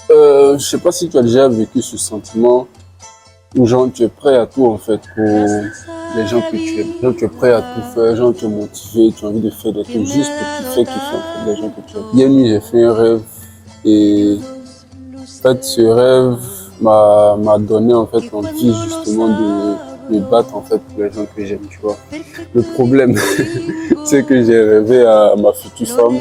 Je sais pas si tu as déjà vécu ce sentiment où genre tu es prêt à tout en fait pour les gens que tu aimes. Genre tu es prêt à tout faire, genre tu es motivé, tu as envie de faire des trucs juste pour te faire kiffer en fait les gens que tu aimes. Hier nuit j'ai fait un rêve et en fait ce rêve m'a donné en fait envie justement de me battre en fait pour les gens que j'aime, tu vois. Le problème c'est que j'ai rêvé à ma future femme.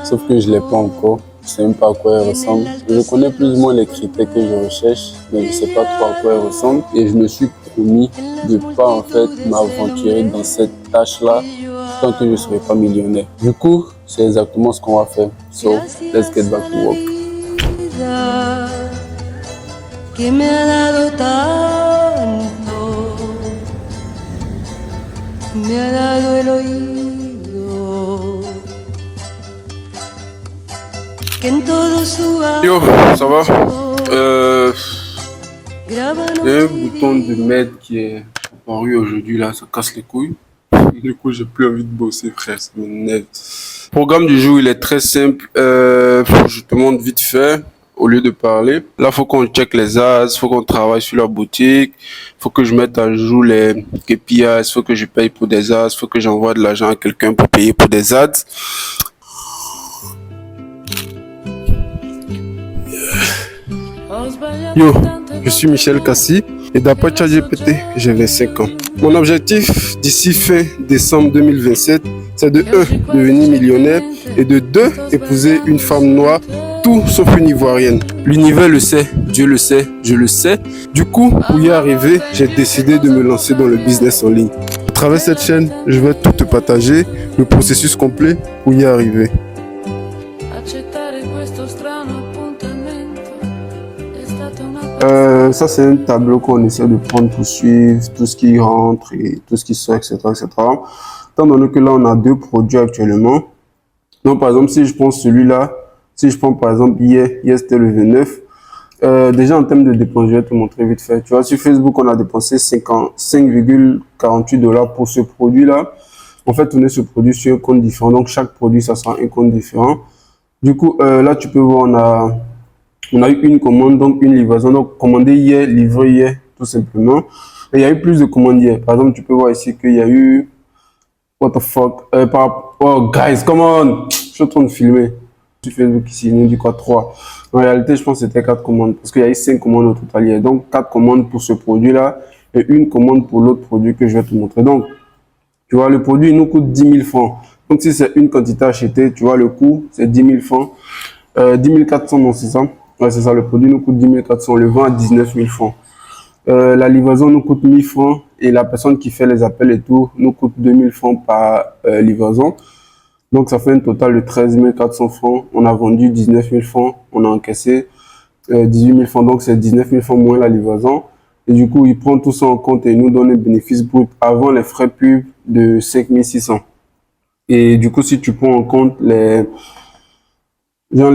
Sauf que je ne l'ai pas encore. Je ne sais même pas à quoi elle ressemble. Je connais plus ou moins les critères que je recherche, mais je ne sais pas trop à quoi elle ressemble. Et je me suis promis de ne pas en fait m'aventurer dans cette tâche-là tant que je ne serai pas millionnaire. Du coup, c'est exactement ce qu'on va faire. So, let's get back to work. Que me ha dado tanto, me ha dado el oído. Yo, ça va? Il y a un bouton de mail qui est apparu aujourd'hui là, ça casse les couilles. Du coup, j'ai plus envie de bosser, frère, ça m'énerve. Le programme du jour, il est très simple. Je te montre vite fait, au lieu de parler. Là, faut qu'on check les ads, faut qu'on travaille sur la boutique, faut que je mette à jour les KPIs, faut que je paye pour des ads, faut que j'envoie de l'argent à quelqu'un pour payer pour des ads. Yo, je suis Michel Kassi et d'après ChatGPT, j'ai 25 ans. Mon objectif d'ici fin décembre 2027, c'est de 1. Devenir millionnaire et de 2. Épouser une femme noire, tout sauf une ivoirienne. L'univers le sait, Dieu le sait, je le sais. Du coup, pour y arriver, j'ai décidé de me lancer dans le business en ligne. À travers cette chaîne, je vais tout te partager, le processus complet pour y arriver. Ça, c'est un tableau qu'on essaie de prendre pour suivre tout ce qui rentre et tout ce qui sort, etc., etc. Étant donné que là, on a 2 produits actuellement. Donc, par exemple, si je prends celui-là, si je prends par exemple hier c'était le 29, déjà en termes de dépenses, je vais te montrer vite fait. Tu vois, sur Facebook, on a dépensé 5,48 $ pour ce produit-là. En fait, on est ce produit sur un compte différent. Donc, chaque produit, ça sera un compte différent. Du coup, là, tu peux voir, on a eu une commande, donc une livraison. Donc, commandé hier, livré hier, tout simplement. Et il y a eu plus de commandes hier. Par exemple, tu peux voir ici qu'il y a eu... What the fuck? Oh, guys, come on! Je suis en train de filmer. Sur Facebook ici, il nous dit quoi? 3. En réalité, je pense que c'était 4 commandes. Parce qu'il y a eu 5 commandes au total hier. Donc, 4 commandes pour ce produit-là et une commande pour l'autre produit que je vais te montrer. Donc, tu vois, le produit, il nous coûte 10 000 francs. Donc, si c'est une quantité achetée, tu vois, le coût, c'est 10 000 francs. 10 400, non, c'est ça? Ouais, c'est ça, le produit nous coûte 10 400, on le vend à 19 000 francs. La livraison nous coûte 1 000 francs et la personne qui fait les appels et tout nous coûte 2 000 francs par livraison. Donc, ça fait un total de 13 400 francs. On a vendu 19 000 francs, on a encaissé 18 000 francs. Donc, c'est 19 000 francs moins la livraison. Et du coup, il prend tout ça en compte et il nous donne un bénéfice brut avant les frais pub de 5 600. Et du coup, si tu prends en compte les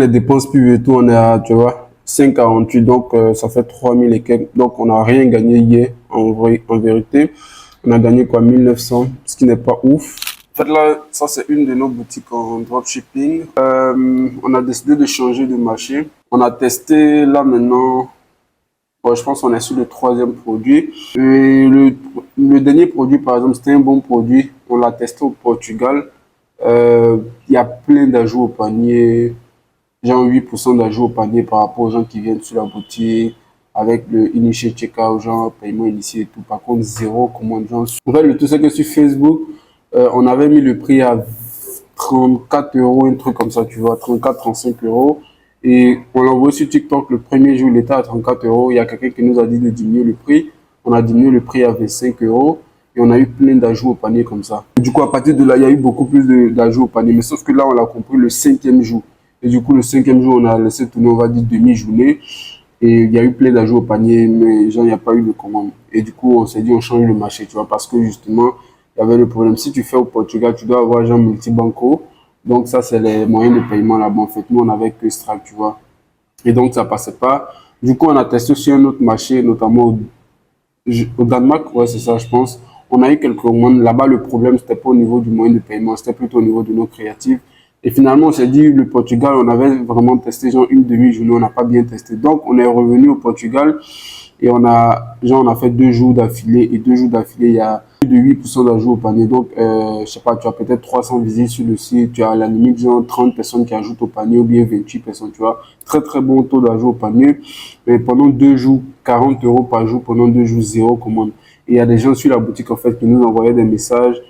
dépenses pub et tout, on est à, tu vois, 5,48, donc ça fait 3 000 et quelques. Donc, on n'a rien gagné hier, en vérité. On a gagné quoi, 1 900, ce qui n'est pas ouf. En fait, là, ça, c'est une de nos boutiques en dropshipping. On a décidé de changer de marché. On a testé, là, maintenant, bon, je pense qu'on est sur le 3e produit. Et le dernier produit, par exemple, c'était un bon produit. On l'a testé au Portugal. Il y a plein d'ajouts au panier. Genre 8% d'ajout au panier par rapport aux gens qui viennent sur la boutique avec le initial checkout, genre paiement initié et tout. Par contre, zéro commande. Genre. En fait, le tout c'est que sur Facebook, on avait mis le prix à 34 €, un truc comme ça, tu vois, 34, 35 €. Et on l'a envoyé sur TikTok le premier jour, il était à 34 €. Il y a quelqu'un qui nous a dit de diminuer le prix. On a diminué le prix à 25 € et on a eu plein d'ajouts au panier comme ça. Et du coup, à partir de là, il y a eu beaucoup plus d'ajouts au panier. Mais sauf que là, on l'a compris le 5e jour. Et du coup, le 5e jour, on a laissé tourner, on va dire, demi-journée. Et il y a eu plein d'ajouts au panier, mais genre, il n'y a pas eu de commande. Et du coup, on s'est dit, on change le marché, tu vois, parce que justement, il y avait le problème. Si tu fais au Portugal, tu dois avoir genre multibanco. Donc, ça, c'est les moyens de paiement là-bas. En fait, nous, on avait que Stripe, tu vois. Et donc, ça passait pas. Du coup, on a testé sur un autre marché, notamment au Danemark. Ouais, c'est ça, je pense. On a eu quelques commandes. Là-bas, le problème, c'était pas au niveau du moyen de paiement, c'était plutôt au niveau de nos créatifs. Et finalement, on s'est dit, le Portugal, on avait vraiment testé genre une demi-journée, on n'a pas bien testé. Donc, on est revenu au Portugal et on a fait 2 jours d'affilée. Et 2 jours d'affilée, il y a plus de 8% d'ajouts au panier. Donc, je sais pas, tu as peut-être 300 visites sur le site, tu as à la limite genre 30 personnes qui ajoutent au panier ou bien 28 personnes, tu vois. Très, très bon taux d'ajout au panier. Mais pendant 2 jours, 40 € par jour, pendant 2 jours, zéro commande. Et il y a des gens sur la boutique, en fait, qui nous envoyaient des messages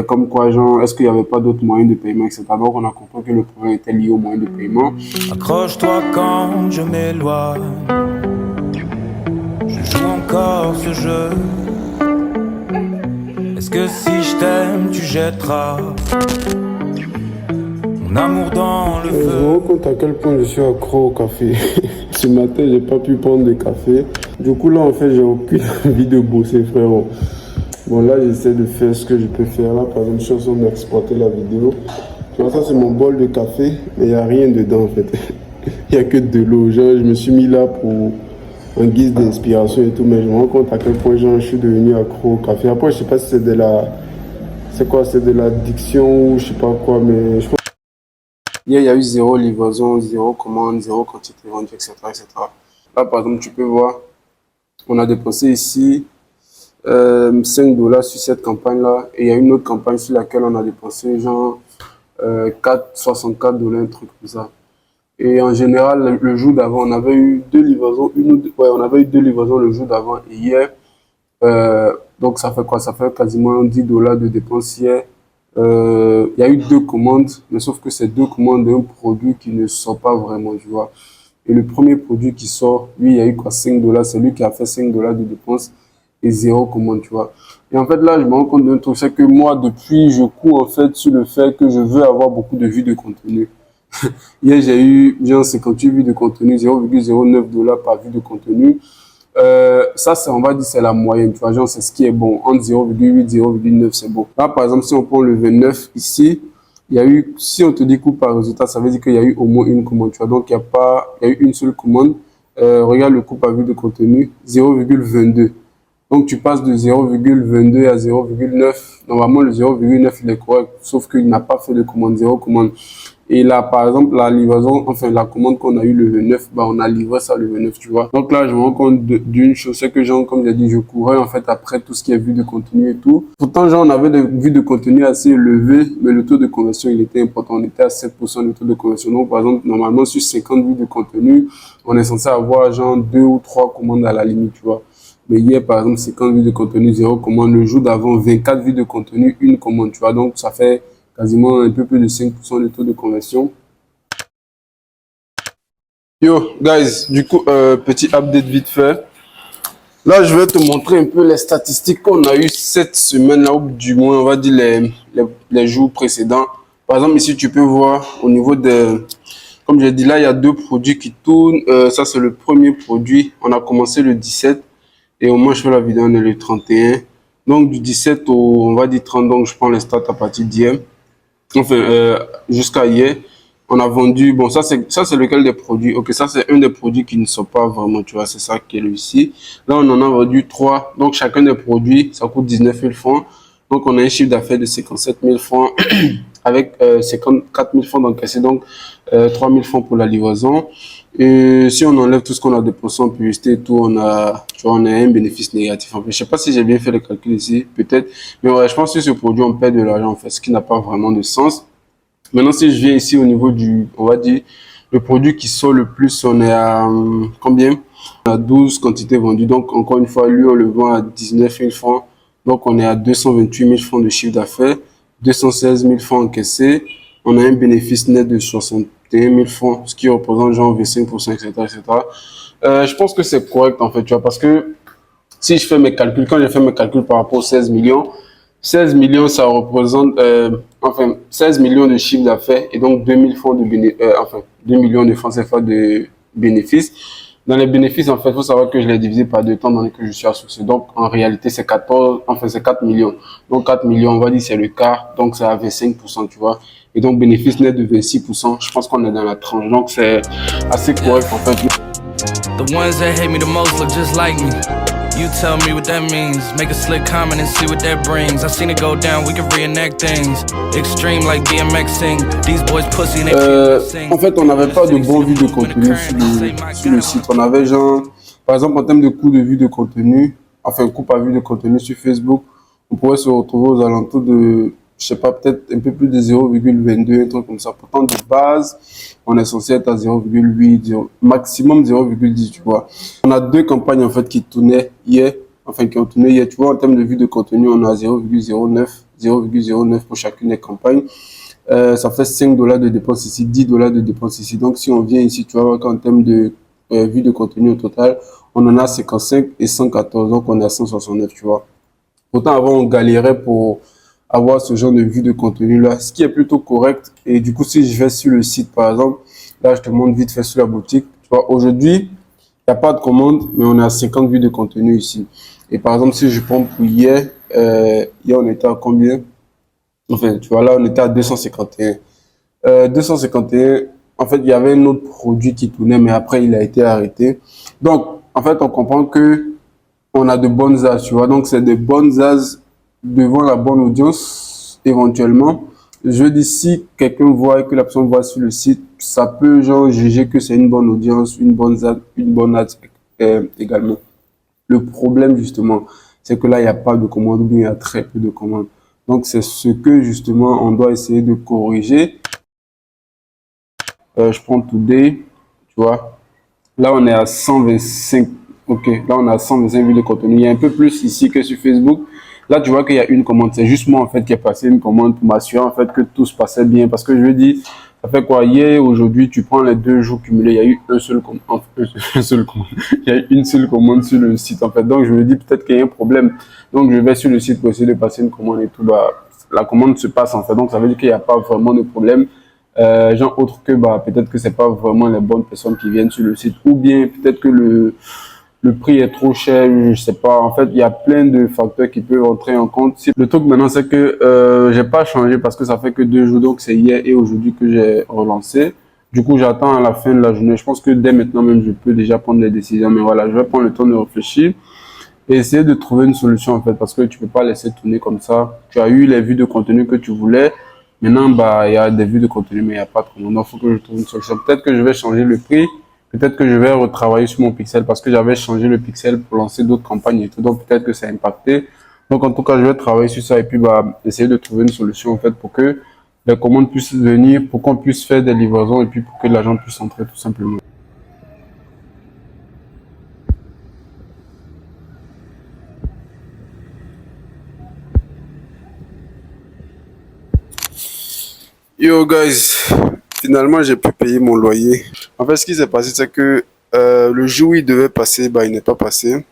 comme quoi, genre, est-ce qu'il n'y avait pas d'autres moyens de paiement, etc. Donc, on a compris que le problème était lié aux moyens de paiement. Accroche-toi quand je m'éloigne, je joue encore ce jeu. Est-ce que si je t'aime, tu jetteras mon amour dans le feu? Je me rends compte à quel point je suis accro au café. Ce matin, j'ai pas pu prendre de café. Du coup, là, en fait, j'ai aucune envie de bosser, frérot. Bon, là, j'essaie de faire ce que je peux faire. Là, par exemple, je suis en train d'exporter la vidéo. Tu vois, ça, c'est mon bol de café, mais il n'y a rien dedans, en fait. Il n'y a que de l'eau. Genre, je me suis mis là pour en guise d'inspiration et tout, mais je me rends compte à quel point, genre, je suis devenu accro au café. Après, je sais pas si c'est de la... C'est quoi? C'est de l'addiction ou je sais pas quoi, mais je pense... Hier, il y a eu 0 livraison, 0 commande, 0 quantité vendue, etc., etc. Là, par exemple, tu peux voir, on a dépensé ici 5 $ sur cette campagne-là. Et il y a une autre campagne sur laquelle on a dépensé genre 64 $, un truc comme ça. Et en général, le jour d'avant, on avait eu 2 livraisons, ouais, on avait eu 2 livraisons le jour d'avant. Et hier, donc ça fait quoi? Ça fait quasiment 10 $ de dépenses hier. Il y a eu 2 commandes, mais sauf que c'est 2 commandes d'un produit qui ne sort pas vraiment, tu vois. Et le premier produit qui sort, lui, il y a eu quoi? 5 $. C'est lui qui a fait 5 $ de dépenses et 0 commande, tu vois. Et en fait, là, je me rends compte d'un truc, c'est que moi, depuis, je cours, en fait, sur le fait que je veux avoir beaucoup de vues de contenu. Hier, j'ai eu, genre, 58 vues de contenu, 0,09 $ par vue de contenu. Ça, c'est, on va dire, c'est la moyenne, tu vois, genre, c'est ce qui est bon. Entre 0,8 et 0,9, c'est bon. Là, par exemple, si on prend le 29 ici, il y a eu, si on te dit coup par résultat, ça veut dire qu'il y a eu au moins une commande, tu vois. Donc, il y a eu une seule commande. Regarde le coût par vue de contenu, 0,22. Donc, tu passes de 0,22 à 0,9. Normalement, le 0,9, il est correct, sauf qu'il n'a pas fait de commande, 0 commande. Et là, par exemple, la livraison, enfin, la commande qu'on a eu le 29, bah, on a livré ça le 29, tu vois. Donc là, je me rends compte d'une chose, c'est que, genre, comme j'ai dit, je courais, en fait, après tout ce qui est vue de contenu et tout. Pourtant, genre, on avait des vues de contenu assez élevées, mais le taux de conversion, il était important. On était à 7% de taux de conversion. Donc, par exemple, normalement, sur 50 vues de contenu, on est censé avoir, genre, 2 ou 3 commandes à la limite, tu vois. Mais hier, par exemple, 50 vues de contenu, 0 commande. Le jour d'avant, 24 vues de contenu, 1 commande, tu vois. Donc, ça fait quasiment un peu plus de 5% de taux de conversion. Yo, guys, du coup, petit update vite fait. Là, je vais te montrer un peu les statistiques qu'on a eues cette semaine-là, ou du moins, on va dire les jours précédents. Par exemple, ici, tu peux voir au niveau de... Comme j'ai dit, là, il y a 2 produits qui tournent. Ça, c'est le premier produit. On a commencé le 17 et au moins, je fais la vidéo, on est le 31. Donc, du 17 au, on va dire 30, donc je prends les stats à partir d'hier. Enfin, jusqu'à hier, on a vendu, bon, ça c'est lequel des produits, ok, ça c'est un des produits qui ne sont pas vraiment, tu vois, c'est ça qui est ici. Là, on en a vendu 3, donc chacun des produits, ça coûte 19 000 francs. Donc, on a un chiffre d'affaires de 57 000 francs avec 54 000 francs d'encaissé, donc 3 000 francs pour la livraison. Et si on enlève tout ce qu'on a dépensé en publicité et tout, on a, tu vois, on a un bénéfice négatif. En fait, je sais pas si j'ai bien fait le calcul ici, peut-être. Mais ouais, je pense que ce produit, on perd de l'argent, en fait, ce qui n'a pas vraiment de sens. Maintenant, si je viens ici au niveau du, on va dire, le produit qui sort le plus, on est à combien? On a 12 quantités vendues. Donc, encore une fois, lui, on le vend à 19 000 francs. Donc, on est à 228 000 francs de chiffre d'affaires, 216 000 francs encaissés. On a un bénéfice net de 61 000 francs, ce qui représente genre 25%, etc., etc. Je pense que c'est correct, en fait, tu vois, parce que si je fais mes calculs, quand j'ai fait mes calculs par rapport aux 16 millions, 16 millions, ça représente, enfin, 16 millions de chiffre d'affaires et donc 2 000 francs de enfin, 2 millions de francs CFA de bénéfices. Dans les bénéfices, en fait, il faut savoir que je l'ai divisé par 2 temps dans lesquels je suis associé. Donc, en réalité, c'est 14, enfin, c'est 4 millions. Donc, 4 millions, on va dire, c'est le quart. Donc, c'est à 25%, tu vois. Et donc, bénéfice net de 26%. Je pense qu'on est dans la tranche. Donc, c'est assez correct, en fait. The ones that hate me the most look just like me. You tell me what that means. Make a slick comment and see what that brings. I seen it go down, we can reenact things. Extreme like BMXing. These boys pussy and they En fait, on n'avait pas de bons vues de contenu sur le site. On avait genre, par exemple, en termes de coût de vue de contenu, enfin, coût par vue de contenu sur Facebook, on pourrait se retrouver aux alentours de, je sais pas, peut-être un peu plus de 0,22, un truc comme ça. Pourtant, de base, on est censé être à 0,8, maximum 0,10, tu vois. On a deux campagnes, en fait, qui tournaient hier, qui ont tourné hier, tu vois. En termes de vue de contenu, on a 0,09 pour chacune des campagnes. Ça fait $5 de dépenses ici, $10 de dépenses ici. Donc, si on vient ici, tu vas voir qu'en termes de vue de contenu au total, on en a 55 et 114, donc on est à 169, tu vois. Pourtant, avant, on galérait pour avoir ce genre de vue de contenu-là, ce qui est plutôt correct. Et du coup, si je vais sur le site, par exemple, là, je te montre vite fait sur la boutique. Tu vois, aujourd'hui, il n'y a pas de commande, mais on a 50 vues de contenu ici. Et par exemple, si je prends pour hier, hier, on était à combien? Enfin, tu vois, là, on était à 251. 251, en fait, il y avait un autre produit qui tournait, mais après, il a été arrêté. Donc, en fait, on comprend que on a de bonnes as, tu vois. Donc, c'est de bonnes as devant la bonne audience, éventuellement. Je dis, si quelqu'un voit et que la personne voit sur le site, ça peut, genre, juger que c'est une bonne audience, une bonne ad également. Le problème, justement, c'est que là, il n'y a pas de commandes, ou bien il y a très peu de commandes. Donc, c'est ce que, justement, on doit essayer de corriger. Je prends Today, tu vois. Là, on est à 125. Ok, là, on a 125 vues de contenu. Il y a un peu plus ici que sur Facebook. Là, tu vois qu'il y a une commande. C'est juste moi, en fait, qui ai passé une commande pour m'assurer, en fait, que tout se passait bien. Parce que je dis, ça fait quoi? Hier, aujourd'hui, tu prends les 2 jours cumulés. Il y a eu un seul commande. Il y a eu une seule commande sur le site, en fait. Donc, je me dis peut-être qu'il y a un problème. Donc, je vais sur le site pour essayer de passer une commande et tout. Bah, la commande se passe, en fait. Donc, ça veut dire qu'il n'y a pas vraiment de problème. Genre autre que bah peut-être que c'est pas vraiment les bonnes personnes qui viennent sur le site, ou bien peut-être que le prix est trop cher, je sais pas. En fait, il y a plein de facteurs qui peuvent entrer en compte. Le truc maintenant, c'est que j'ai pas changé parce que ça fait que 2 jours, donc c'est hier et aujourd'hui que j'ai relancé. Du coup, j'attends à la fin de la journée. Je pense que dès maintenant même, je peux déjà prendre les décisions. Mais voilà, je vais prendre le temps de réfléchir et essayer de trouver une solution, en fait, parce que tu peux pas laisser tourner comme ça. Tu as eu les vues de contenu que tu voulais. Maintenant, bah, il y a des vues de contenu, mais il n'y a pas de commande. Donc, il faut que je trouve une solution. Peut-être que je vais changer le prix. Peut-être que je vais retravailler sur mon pixel parce que j'avais changé le pixel pour lancer d'autres campagnes et tout. Donc, peut-être que ça a impacté. Donc, en tout cas, je vais travailler sur ça et puis, bah, essayer de trouver une solution, en fait, pour que les commandes puissent venir, pour qu'on puisse faire des livraisons et puis pour que l'argent puisse entrer, tout simplement. Yo guys, finalement j'ai pu payer mon loyer. En fait, ce qui s'est passé, c'est que le jour où il devait passer, bah il n'est pas passé.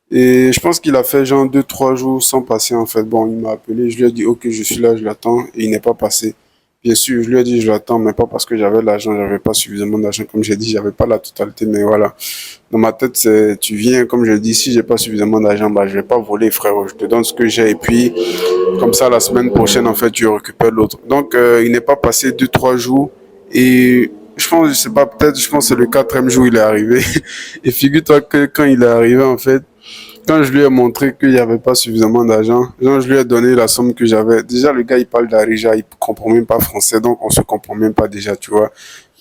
Et je pense qu'il a fait genre 2, 3 jours sans passer en fait. Bon, il m'a appelé, je lui ai dit ok, je suis là, je l'attends, et il n'est pas passé. Bien sûr, je lui ai dit je l'attends, mais pas parce que j'avais l'argent, j'avais pas suffisamment d'argent. Comme j'ai dit, j'avais pas la totalité, mais voilà. Dans ma tête, c'est tu viens, comme je dis, si j'ai pas suffisamment d'argent, bah je vais pas voler, frère. Je te donne ce que j'ai et puis comme ça la semaine prochaine en fait tu récupères l'autre. Donc il n'est pas passé 2, 3 jours et je pense, je sais pas, peut-être, je pense que c'est le 4e jour il est arrivé. Et figure-toi que quand il est arrivé en fait, quand je lui ai montré qu'il n'y avait pas suffisamment d'argent, genre je lui ai donné la somme que j'avais. Déjà le gars il parle d'Arija, il comprend même pas français, donc on se comprend même pas déjà, tu vois.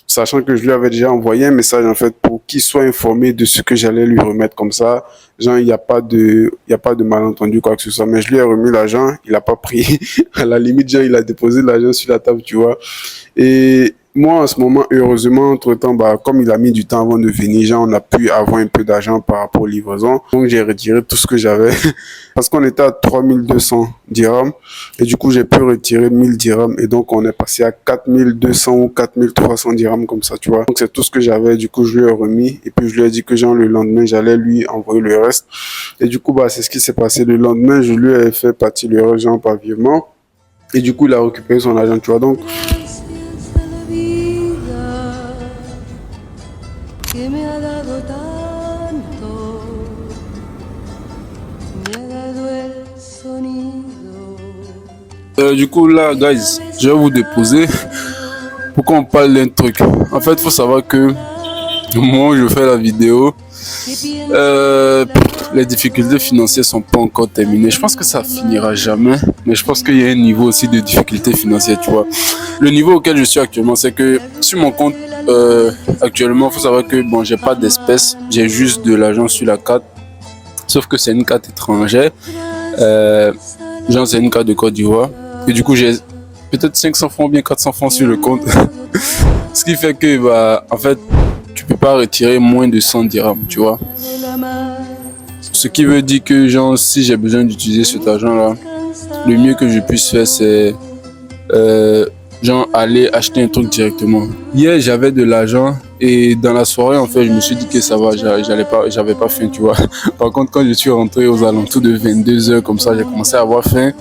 Sachant que je lui avais déjà envoyé un message en fait pour qu'il soit informé de ce que j'allais lui remettre comme ça. Genre il y a pas de malentendu quoi que ce soit. Mais je lui ai remis l'argent, il a pas pris. À la limite, genre il a déposé l'argent sur la table, tu vois. Et moi, en ce moment, heureusement, entre-temps, bah, comme il a mis du temps avant de venir, genre, on a pu avoir un peu d'argent par rapport aux livraisons. Donc, j'ai retiré tout ce que j'avais. Parce qu'on était à 3200 dirhams. Et du coup, j'ai pu retirer 1000 dirhams. Et donc, on est passé à 4200 ou 4300 dirhams comme ça, tu vois. Donc, c'est tout ce que j'avais. Du coup, je lui ai remis. Et puis, je lui ai dit que, genre, le lendemain, j'allais lui envoyer le reste. Et du coup, bah, c'est ce qui s'est passé. Le lendemain, je lui ai fait partir le reste, genre, par virement. Et du coup, il a récupéré son argent, tu vois. Donc, que me ha dado tanto, me ha dado el sonido. Du coup là, guys, je vais vous déposer pour qu'on parle d'un truc. En fait, il faut savoir que Au moment où je fais la vidéo, les difficultés financières sont pas encore terminées. Je pense que ça finira jamais, mais je pense qu'il y a un niveau aussi de difficultés financières, tu vois. Le niveau auquel je suis actuellement, c'est que sur mon compte, actuellement, il faut savoir que bon, j'ai pas d'espèces, j'ai juste de l'argent sur la carte, sauf que c'est une carte étrangère. Genre, c'est une carte de Côte d'Ivoire. Et du coup, j'ai peut-être 500 francs ou bien 400 francs sur le compte. Ce qui fait que, bah, en fait, tu peux pas retirer moins de 100 dirhams, tu vois. Ce qui veut dire que, genre, si j'ai besoin d'utiliser cet argent-là, le mieux que je puisse faire, c'est, genre, aller acheter un truc directement. Hier, j'avais de l'argent et dans la soirée, en fait, je me suis dit que ça va, j'avais pas faim, tu vois. Par contre, quand je suis rentré aux alentours de 22 heures, comme ça, j'ai commencé à avoir faim.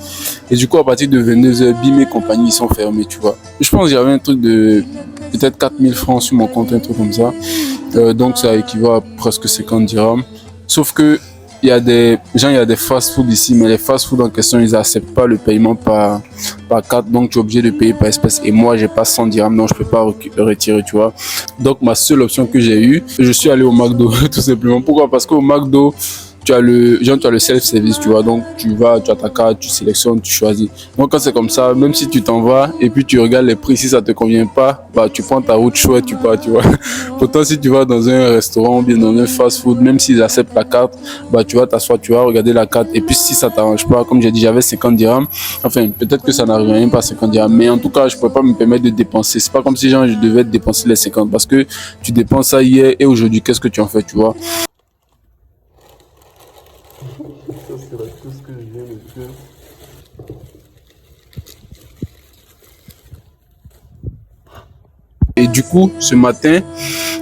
Et du coup, à partir de 22 heures, BIM et compagnie, ils sont fermés, tu vois. Je pense que j'avais un truc de peut-être 4000 francs sur mon compte, un truc comme ça. Donc, ça équivaut à presque 50 dirhams. Sauf que, il y a des fast-food ici, mais les fast-food en question, ils acceptent pas le paiement par carte, donc tu es obligé de payer par espèce. Et moi, j'ai pas 100 dirhams, donc je peux pas retirer, tu vois. Donc, ma seule option que j'ai eue, je suis allé au McDo, tout simplement. Pourquoi? Parce qu'au McDo, tu as le self-service, tu vois. Donc, tu as ta carte, tu sélectionnes, tu choisis. Donc, quand c'est comme ça, même si tu t'en vas et puis tu regardes les prix, si ça te convient pas, bah, tu prends ta route chouette, tu pars, tu vois. Pourtant, si tu vas dans un restaurant ou bien dans un fast-food, même s'ils acceptent la carte, bah, tu vas t'asseoir, tu vas regarder la carte. Et puis, si ça t'arrange pas, comme j'ai dit, j'avais 50 dirhams. Enfin, peut-être que ça n'arrive même pas à 50 dirhams. Mais en tout cas, je peux pas me permettre de dépenser. C'est pas comme si, genre, je devais dépenser les 50 parce que tu dépenses ça hier et aujourd'hui, qu'est-ce que tu en fais, tu vois. Ça serait tout ce que je viens de faire. Et du coup, ce matin,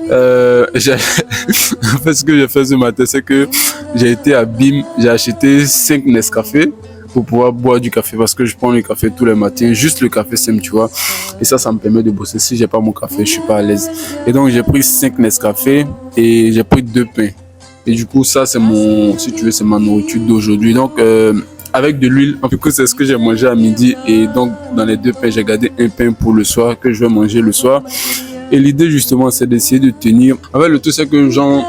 en fait, ce que j'ai fait ce matin, c'est que j'ai été à BIM, j'ai acheté 5 Nescafé pour pouvoir boire du café parce que je prends le café tous les matins, juste le café simple, tu vois. Et ça me permet de bosser. Si j'ai pas mon café, je suis pas à l'aise. Et donc, j'ai pris 5 Nescafé et j'ai pris 2 pains. Et du coup, ça, c'est si tu veux, c'est ma nourriture d'aujourd'hui. Donc, avec de l'huile, du coup, c'est ce que j'ai mangé à midi. Et donc, dans les 2 pains, j'ai gardé un pain pour le soir, que je vais manger le soir. Et l'idée, justement, c'est d'essayer de tenir. En fait, le tout, c'est que, genre,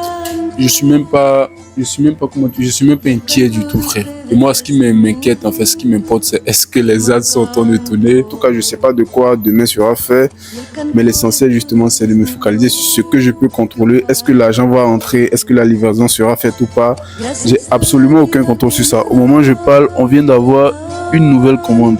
je suis même pas inquiet du tout, frère. Et moi, ce qui m'inquiète, en fait, ce qui m'importe, c'est est-ce que les ads sont en train de tourner. En tout cas, je sais pas de quoi demain sera fait. Mais l'essentiel, justement, c'est de me focaliser sur ce que je peux contrôler. Est-ce que l'argent va entrer? Est-ce que la livraison sera faite ou pas? J'ai absolument aucun contrôle sur ça. Au moment où je parle, on vient d'avoir une nouvelle commande.